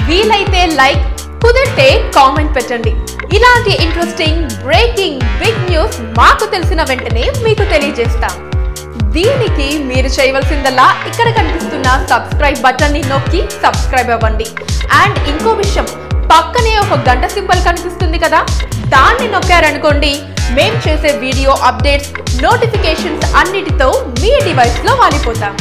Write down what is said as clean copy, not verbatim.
వీలైతే లైక్, కుదిరితే కామెంట్ పెట్టండి. ఇలాంటి ఇంట్రెస్టింగ్ బ్రేకింగ్ బిగ్ న్యూస్ మాకు తెలిసిన వెంటనే మీకు తెలియజేస్తాం. దీనికి మీరు చేయవలసిందల్లా ఇక్కడ కనిపిస్తున్న సబ్స్క్రైబ్ బటన్ ని నొక్కి సబ్స్క్రైబ్ అవ్వండి. అండ్ ఇంకో విషయం, పక్కనే ఒక గంట సింబల్ కనిపిస్తుంది కదా, దాన్ని నొక్కారనుకోండి మేం చేసే వీడియో అప్డేట్స్, నోటిఫికేషన్స్ అన్నిటితో మీ డివైస్ లో వాలిపోతాం.